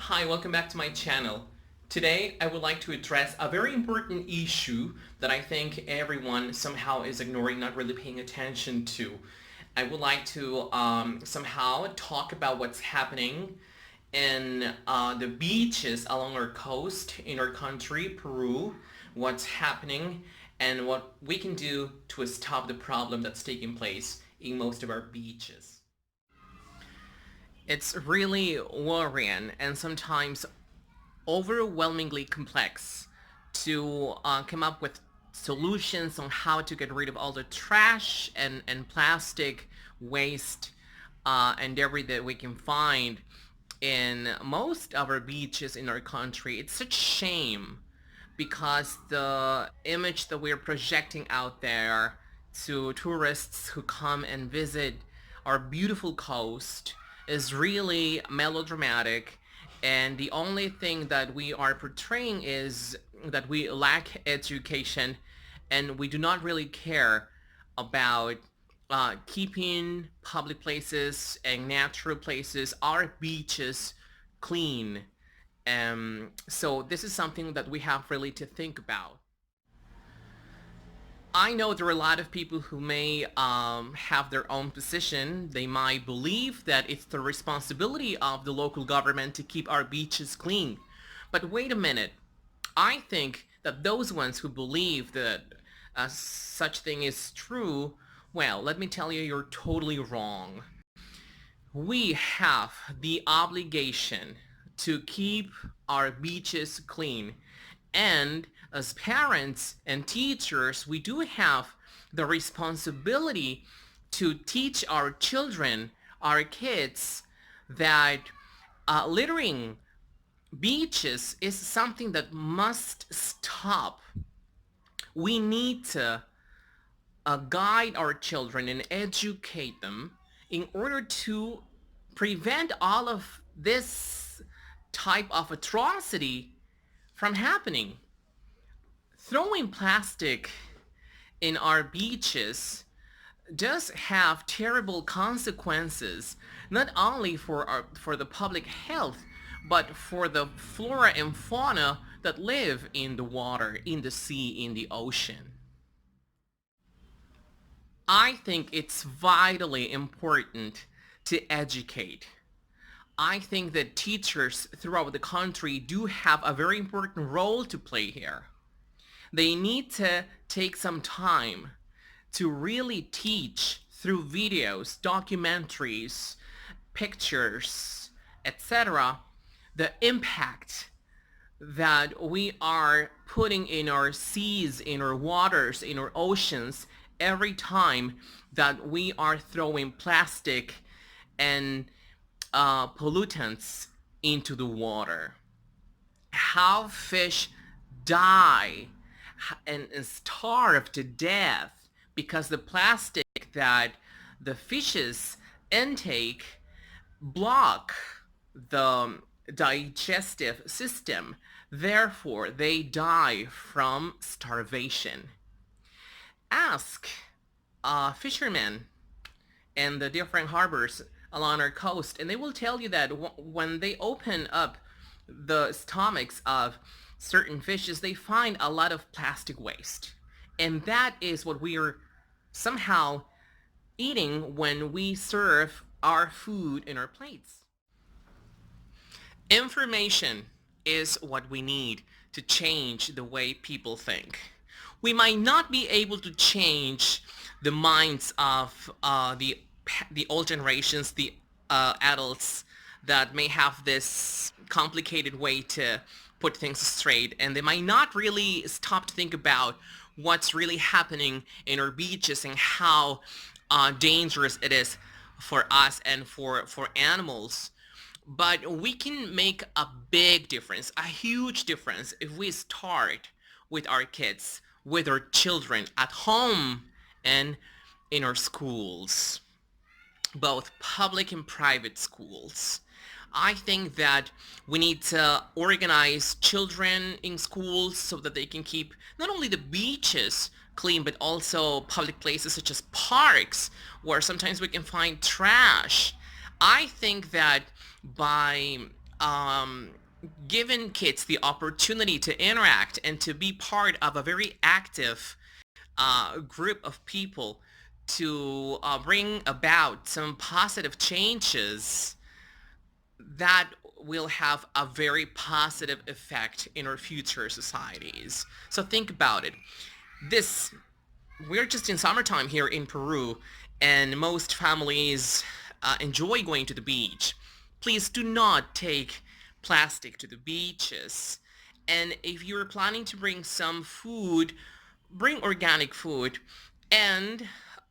Hi, welcome back to my channel. Today I would like to address a very important issue that I think everyone somehow is ignoring, not really paying attention to. I would like to somehow talk about what's happening in the beaches along our coast in our country, Peru, what's happening and what we can do to stop the problem that's taking place in most of our beaches. It's really worrying and sometimes overwhelmingly complex to come up with solutions on how to get rid of all the trash and plastic waste and debris that we can find in most of our beaches in our country. It's such a shame because the image that we're projecting out there to tourists who come and visit our beautiful coast is really melodramatic, and the only thing that we are portraying is that we lack education and we do not really care about keeping public places and natural places, our beaches, clean. So this is something that we have really to think about. I know there are a lot of people who may have their own position. They might believe that it's the responsibility of the local government to keep our beaches clean. But wait a minute. I think that those ones who believe that such thing is true, well, let me tell you, you're totally wrong. We have the obligation to keep our beaches clean. And as parents and teachers, we do have the responsibility to teach our children, our kids, that littering beaches is something that must stop. We need to guide our children and educate them in order to prevent all of this type of atrocity from happening. Throwing plastic in our beaches does have terrible consequences, not only for the public health, but for the flora and fauna that live in the water, in the sea, in the ocean. I think it's vitally important to educate. I think that teachers throughout the country do have a very important role to play here. They need to take some time to really teach through videos, documentaries, pictures, etc., the impact that we are putting in our seas, in our waters, in our oceans every time that we are throwing plastic and pollutants into the water. How fish die and starve to death because the plastic that the fishes intake block the digestive system. Therefore, they die from starvation. Ask fishermen in the different harbors along our coast, and they will tell you that when they open up the stomachs of certain fishes, they find a lot of plastic waste. And that is what we are somehow eating when we serve our food in our plates. Information is what we need to change the way people think. We might not be able to change the minds of the old generations, the adults that may have this complicated way to put things straight, and they might not really stop to think about what's really happening in our beaches and how dangerous it is for us and for animals. But we can make a big difference, a huge difference, if we start with our kids, with our children at home and in our schools, both public and private schools. I think that we need to organize children in schools so that they can keep not only the beaches clean, but also public places such as parks, where sometimes we can find trash. I think that by um, given kids the opportunity to interact and to be part of a very active group of people to bring about some positive changes, that will have a very positive effect in our future societies. So think about it. This We're just in summertime here in Peru, and most families enjoy going to the beach. Please do not take plastic to the beaches. And if you're planning to bring some food, bring organic food and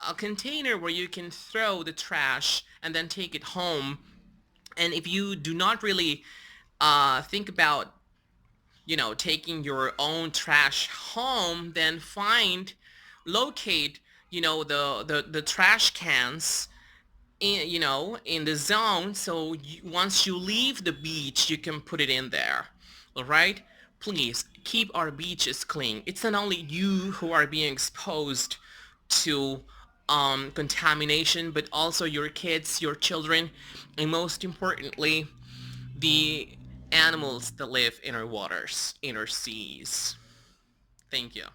a container where you can throw the trash and then take it home. And if you do not really think about, taking your own trash home, then locate, the trash cans in the zone, so once you leave the beach, you can put it in there. All right? Please keep our beaches clean. It's not only you who are being exposed to contamination, but also your kids, your children, and most importantly, the animals that live in our waters, in our seas. Thank you.